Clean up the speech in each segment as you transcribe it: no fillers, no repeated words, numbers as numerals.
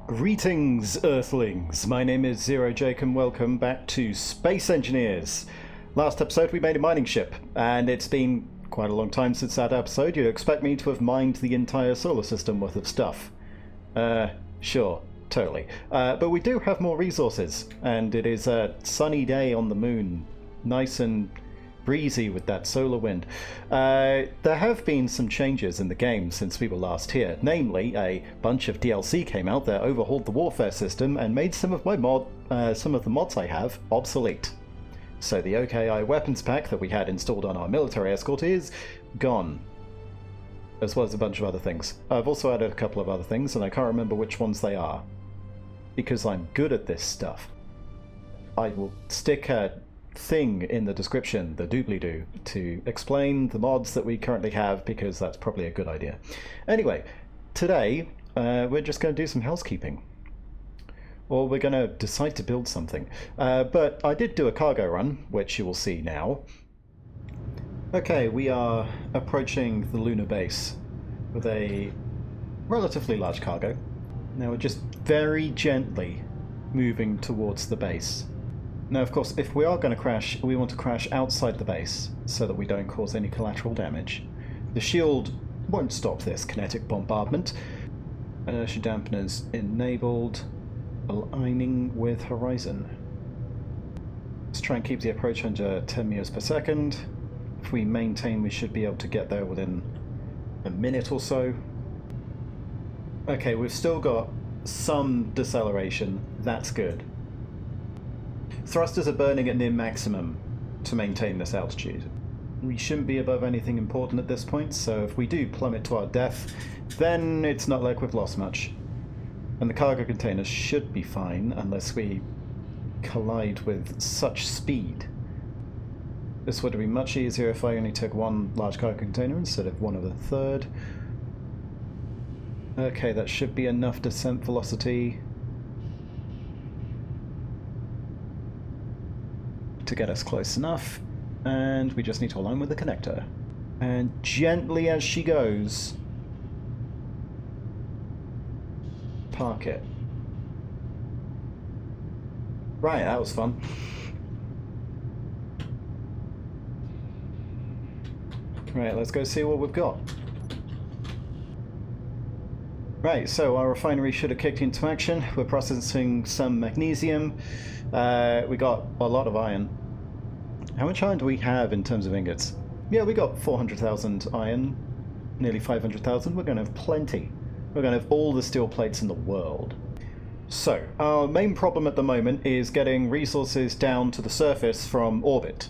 Greetings, Earthlings! My name is Zero Jake and welcome back to Space Engineers. Last episode we made a mining ship, and it's been quite a long time since that episode. You'd expect me to have mined the entire solar system worth of stuff. Sure, totally. But we do have more resources, and it is a sunny day on the moon. Nice and breezy with that solar wind. There have been some changes in the game since we were last here. Namely, a bunch of DLC came out that overhauled the warfare system and made some of the mods I have obsolete. So the OKI weapons pack that we had installed on our military escort is gone, as well as a bunch of other things. I've also added a couple of other things, and I can't remember which ones they are, because I'm good at this stuff. I will stick a thing in the description, the doobly-doo, to explain the mods that we currently have, because that's probably a good idea. Anyway, today we're just going to do some housekeeping. Or we're going to decide to build something. But I did do a cargo run, which you will see now. Okay, we are approaching the Lunar Base with a relatively large cargo. Now we're just very gently moving towards the base. Now, of course, if we are going to crash, we want to crash outside the base so that we don't cause any collateral damage. The shield won't stop this kinetic bombardment. Inertia dampeners enabled. Aligning with horizon. Let's try and keep the approach under 10 meters per second. If we maintain, we should be able to get there within a minute or so. Okay, we've still got some deceleration. That's good. Thrusters are burning at near maximum to maintain this altitude. We shouldn't be above anything important at this point, so if we do plummet to our death, then it's not like we've lost much. And the cargo containers should be fine unless we collide with such speed. This would be much easier if I only took one large cargo container instead of one of the third. Okay, that should be enough descent velocity to get us close enough, and we just need to align with the connector. And gently as she goes, park it. Right, that was fun. Right, let's go see what we've got. Right, so our refinery should have kicked into action. We're processing some magnesium. We got a lot of iron. How much iron do we have in terms of ingots? Yeah, we got 400,000 iron, nearly 500,000. We're going to have plenty. We're going to have all the steel plates in the world. So, our main problem at the moment is getting resources down to the surface from orbit.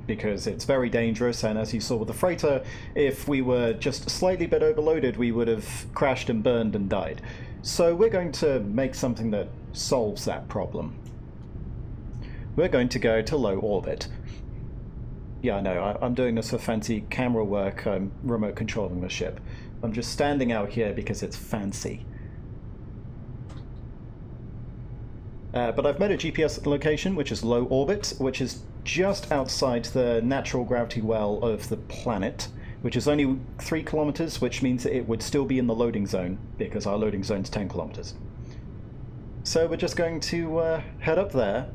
Because it's very dangerous, and as you saw with the freighter, if we were just slightly bit overloaded, we would have crashed and burned and died. So we're going to make something that solves that problem. We're going to go to low orbit. Yeah, I know, I'm doing this for fancy camera work. I'm remote controlling the ship. I'm just standing out here because it's fancy. But I've made a GPS location, which is low orbit, which is just outside the natural gravity well of the planet, which is only 3 kilometers, which means that it would still be in the loading zone, because our loading zone's 10 kilometers. So we're just going to head up there,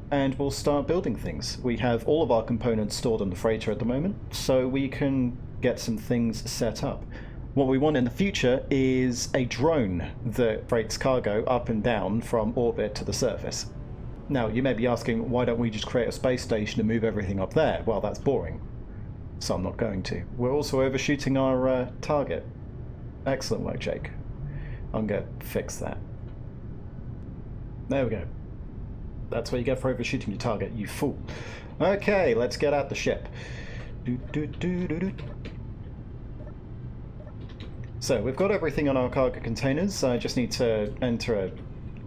and we'll start building things. We have all of our components stored on the freighter at the moment, so we can get some things set up. What we want in the future is a drone that freights cargo up and down from orbit to the surface. Now, you may be asking, why don't we just create a space station and move everything up there? Well, that's boring, so I'm not going to. We're also overshooting our target. Excellent work, Jake. I'm going to fix that. There we go. That's what you get for overshooting your target, you fool. Okay, let's get out the ship. So, we've got everything on our cargo containers. I just need to enter a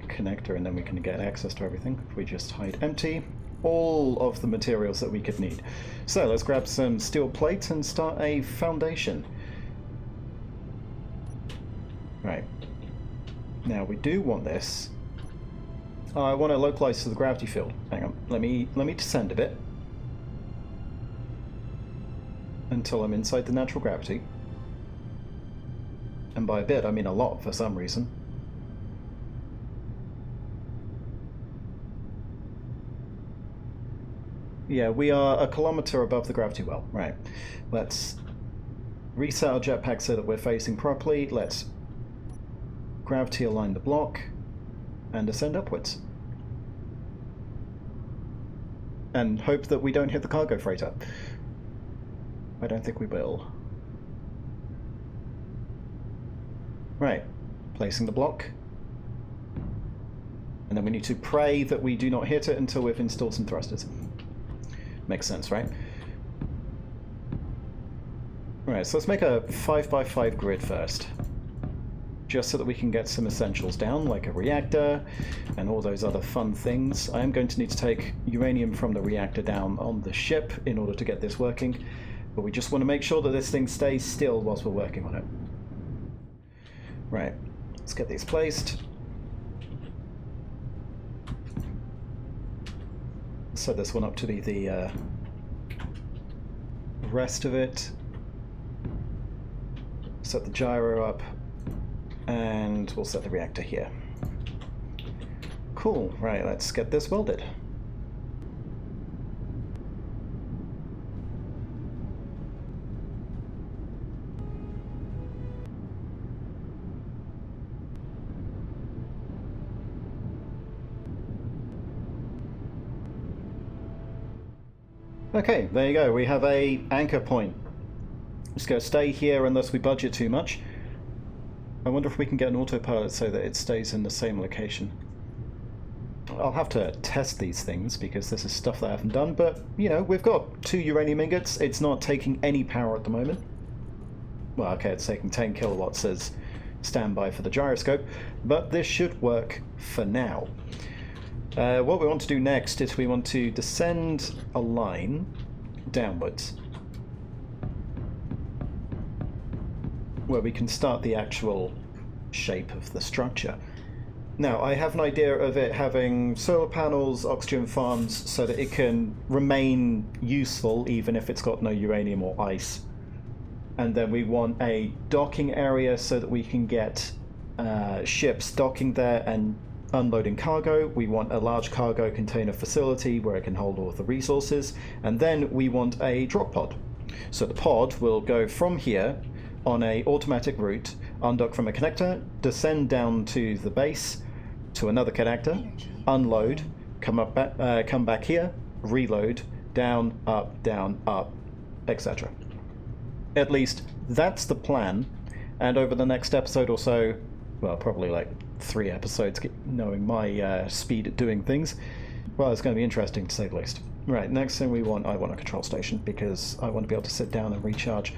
connector and then we can get access to everything. If we just hide empty, all of the materials that we could need. So, let's grab some steel plates and start a foundation. Right. Now, we do want this. I want to localize to the gravity field. Hang on, let me descend a bit until I'm inside the natural gravity. And by a bit, I mean a lot for some reason. Yeah, we are a kilometer above the gravity well. Right. Let's reset our jetpack so that we're facing properly. Let's gravity align the block and ascend upwards. And hope that we don't hit the cargo freighter. I don't think we will. Right. Placing the block. And then we need to pray that we do not hit it until we've installed some thrusters. Makes sense, right? Alright, so let's make a 5x5 grid first. Just so that we can get some essentials down, like a reactor and all those other fun things. I am going to need to take uranium from the reactor down on the ship in order to get this working. But we just want to make sure that this thing stays still whilst we're working on it. Right, let's get these placed. Set this one up to be the rest of it. Set the gyro up, and we'll set the reactor here. Cool, right, let's get this welded. Okay, there you go. We have a anchor point. Just going to stay here unless we budget too much. I wonder if we can get an autopilot so that it stays in the same location. I'll have to test these things because this is stuff that I haven't done, but, you know, we've got 2 uranium ingots. It's not taking any power at the moment. Well, okay, it's taking 10 kilowatts as standby for the gyroscope, but this should work for now. What we want to do next is we want to descend a line downwards where we can start the actual shape of the structure. Now, I have an idea of it having solar panels, oxygen farms, so that it can remain useful even if it's got no uranium or ice. And then we want a docking area so that we can get ships docking there and unloading cargo. We want a large cargo container facility where it can hold all of the resources, and then we want a drop pod. So the pod will go from here on a automatic route, undock from a connector, descend down to the base, to another connector, unload, come back here, reload, down, up, etc. At least that's the plan, and over the next episode or so, well, probably like 3 episodes, knowing my speed at doing things. Well, it's going to be interesting to say the least. Right, next thing I want a control station because I want to be able to sit down and recharge.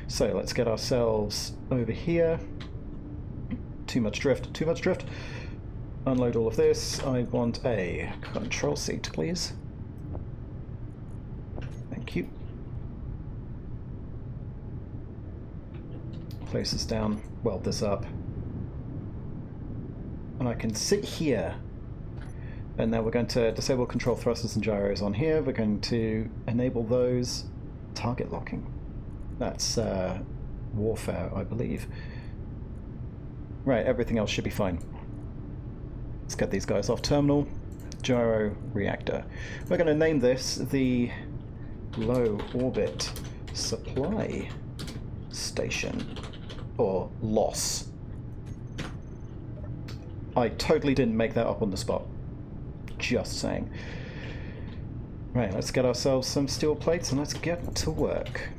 So let's get ourselves over here. Too much drift. Unload all of this. I want a control seat, please. Thank you. Place this down, weld this up. And I can sit here. And now we're going to disable control thrusters and gyros on here. We're going to enable those. Target locking. That's warfare, I believe. Right, everything else should be fine. Let's get these guys off terminal. Gyro reactor. We're going to name this the Low Orbit Supply Station. Or LOS. I totally didn't make that up on the spot. Just saying. Right, let's get ourselves some steel plates and let's get to work.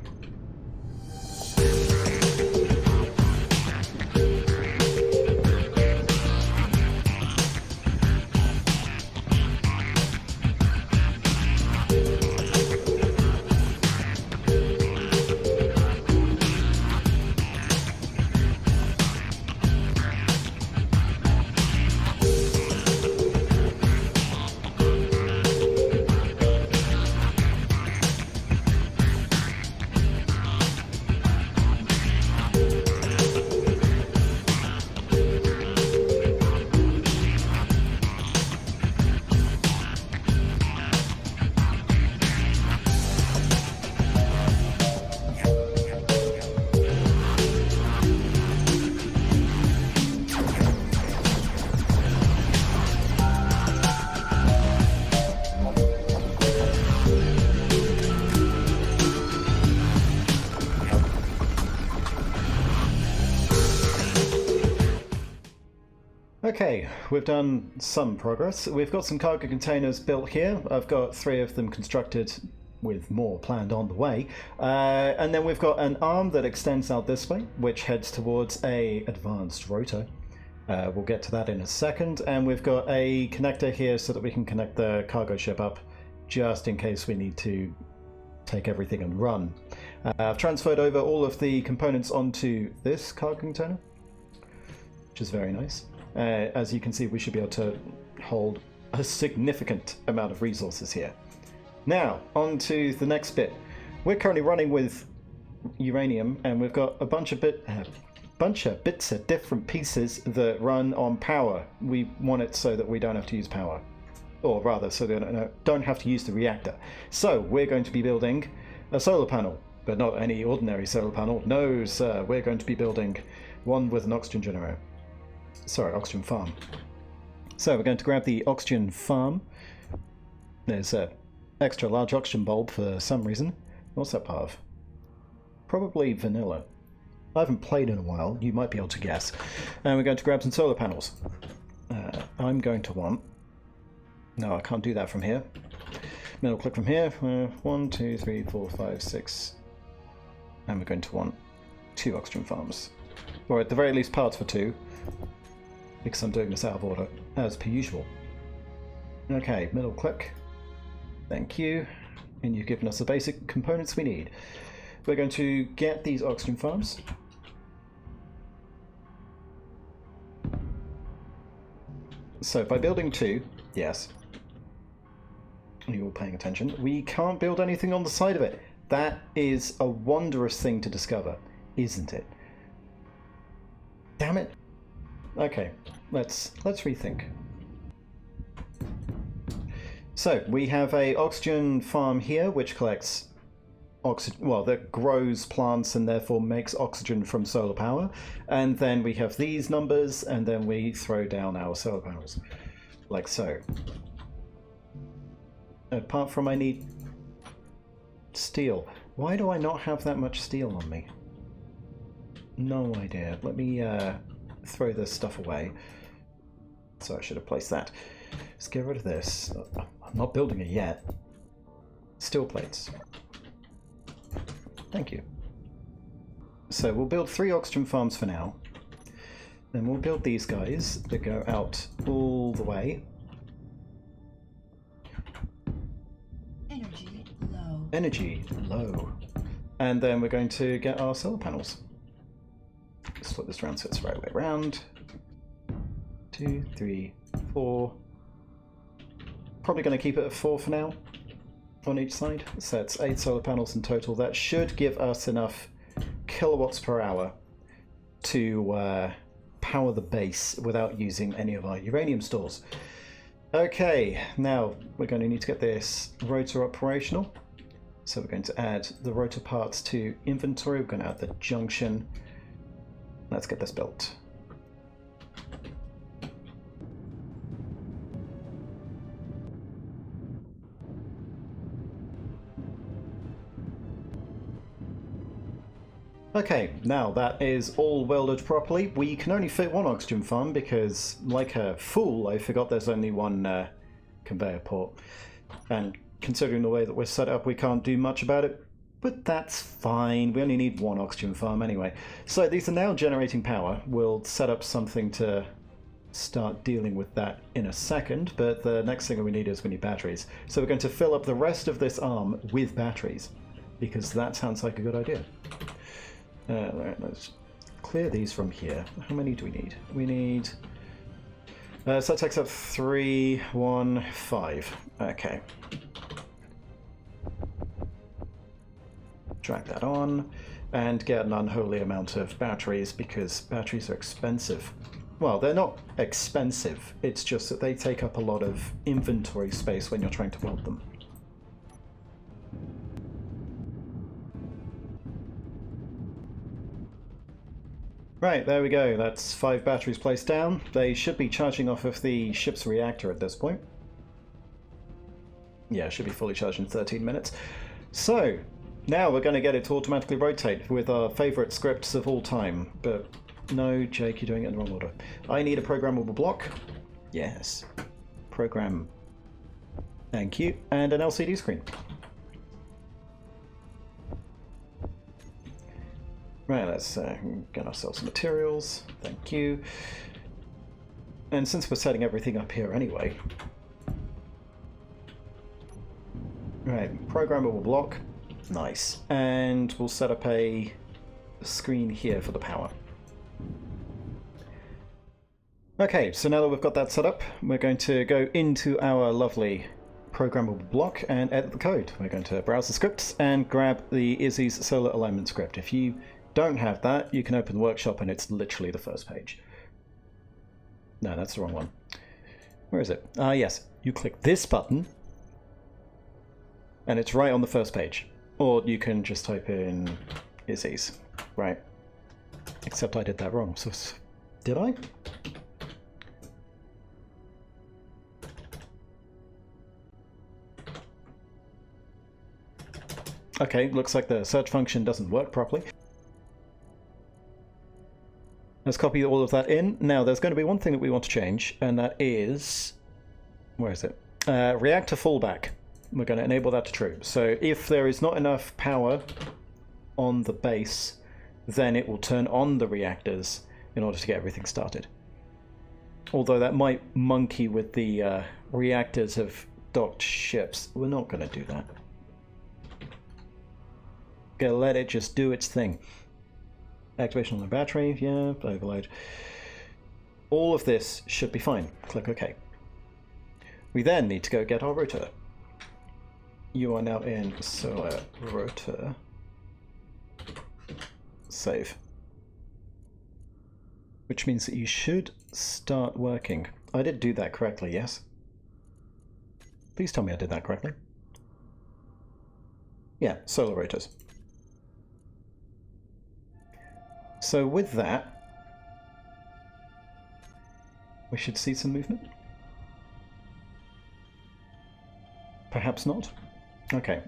Okay, we've done some progress. We've got some cargo containers built here. I've got 3 of them constructed with more planned on the way. And then we've got an arm that extends out this way, which heads towards a advanced rotor. We'll get to that in a second. And we've got a connector here so that we can connect the cargo ship up just in case we need to take everything and run. I've transferred over all of the components onto this cargo container, which is very nice. As you can see, we should be able to hold a significant amount of resources here. Now, on to the next bit. We're currently running with uranium, and we've got a bunch of bits of different pieces that run on power. We want it so that we don't have to use power. Or rather, so that we don't have to use the reactor. So, we're going to be building a solar panel, but not any ordinary solar panel. No, sir, we're going to be building one with an oxygen generator. Sorry, oxygen farm. So we're going to grab the oxygen farm. There's an extra large oxygen bulb for some reason. What's that part of? Probably vanilla. I haven't played in a while. You might be able to guess. And we're going to grab some solar panels. I'm going to want... No, I can't do that from here. Middle click from here. 1, 2, 3, 4, 5, 6. And we're going to want 2 oxygen farms. Or at the very least parts for 2. Because I'm doing this out of order, as per usual. Okay, middle click. Thank you. And you've given us the basic components we need. We're going to get these oxygen farms. So by building 2, yes. Are you all paying attention? We can't build anything on the side of it. That is a wondrous thing to discover, isn't it? Damn it. Okay, let's rethink. So we have a oxygen farm here, which collects oxygen, well, that grows plants and therefore makes oxygen from solar power. And then we have these numbers, and then we throw down our solar panels, like so. Apart from I need steel. Why do I not have that much steel on me? No idea. Let me throw this stuff away. So I should have placed that. Let's get rid of this. I'm not building it yet. Steel plates. Thank you. So we'll build 3 oxygen farms for now. Then we'll build these guys that go out all the way. Energy low. Energy low. And then we're going to get our solar panels. Flip this around so it's the right way around. 2, 3, 4. Probably going to keep it at 4 for now on each side. So it's 8 solar panels in total. That should give us enough kilowatts per hour to power the base without using any of our uranium stores. Okay, now we're going to need to get this rotor operational. So we're going to add the rotor parts to inventory. We're going to add the junction. Let's get this built. Okay, now that is all welded properly. We can only fit 1 oxygen farm because, like a fool, I forgot there's only 1 conveyor port. And considering the way that we're set up, we can't do much about it. But that's fine. We only need 1 oxygen farm anyway. So these are now generating power. We'll set up something to start dealing with that in a second. But the next thing we need is we need batteries. So we're going to fill up the rest of this arm with batteries. Because that sounds like a good idea. Right, let's clear these from here. How many do we need? We need... so that takes up 3, 1, 5. Okay. Drag that on and get an unholy amount of batteries because batteries are expensive. Well, they're not expensive, it's just that they take up a lot of inventory space when you're trying to weld them. Right, there we go. That's 5 batteries placed down. They should be charging off of the ship's reactor at this point. Yeah, it should be fully charged in 13 minutes. So, now we're going to get it to automatically rotate with our favourite scripts of all time. But No, Jake, you're doing it in the wrong order. I need a programmable block. Yes. Program. Thank you. And an LCD screen. Right, let's get ourselves some materials. Thank you. And since we're setting everything up here anyway... Right, programmable block. Nice. And we'll set up a screen here for the power. Okay, so now that we've got that set up, we're going to go into our lovely programmable block and edit the code. We're going to browse the scripts and grab the Izzy's solar alignment script. If you don't have that, you can open the workshop and it's literally the first page. No, that's the wrong one. Where is it? Yes. You click this button and it's right on the first page. Or you can just type in Izzy's. Right. Except I did that wrong. So, did I? Okay, looks like the search function doesn't work properly. Let's copy all of that in. Now, there's going to be one thing that we want to change, and that is... Where is it? Reactor fallback. We're going to enable that to true. So if there is not enough power on the base, then it will turn on the reactors in order to get everything started. Although that might monkey with the reactors of docked ships. We're not going to do that. Gonna let it just do its thing. Activation on the battery, yeah, overload. All of this should be fine. Click OK. We then need to go get our rotor. You are now in solar rotor. Save. Which means that you should start working. I did do that correctly, yes? Please tell me I did that correctly. Yeah, solar rotors. So with that, we should see some movement. Perhaps not. Okay.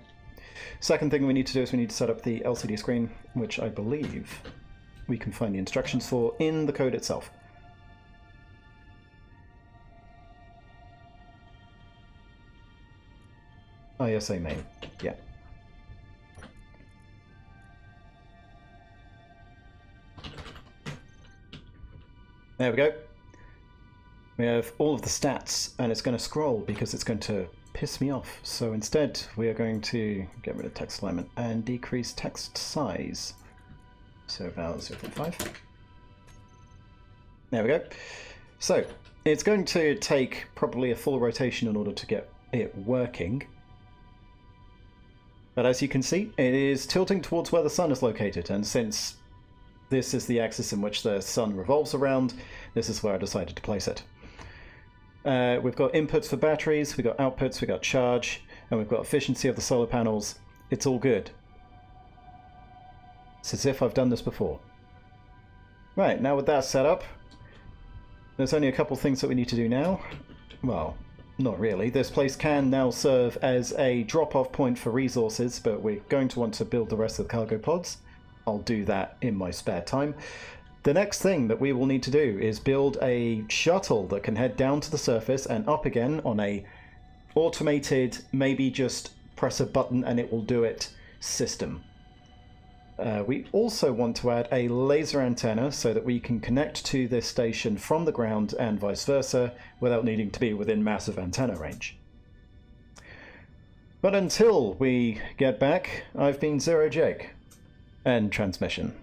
Second thing we need to do is we need to set up the LCD screen, which I believe we can find the instructions for in the code itself. ISA main, yeah. There we go. We have all of the stats, and it's going to scroll because it's going to piss me off. So instead, we are going to get rid of text alignment and decrease text size. So about 0.5. There we go. So it's going to take probably a full rotation in order to get it working. But as you can see, it is tilting towards where the sun is located, and since this is the axis in which the sun revolves around, this is where I decided to place it. We've got inputs for batteries, we've got outputs, we've got charge, and we've got efficiency of the solar panels. It's all good. It's as if I've done this before. Right, now with that set up, there's only a couple things that we need to do now. Well, not really. This place can now serve as a drop-off point for resources, but we're going to want to build the rest of the cargo pods. I'll do that in my spare time. The next thing that we will need to do is build a shuttle that can head down to the surface and up again on a automated, maybe just press a button and it will do it system. We also want to add a laser antenna so that we can connect to this station from the ground and vice versa without needing to be within massive antenna range. But until we get back, I've been Zero Jake. End transmission.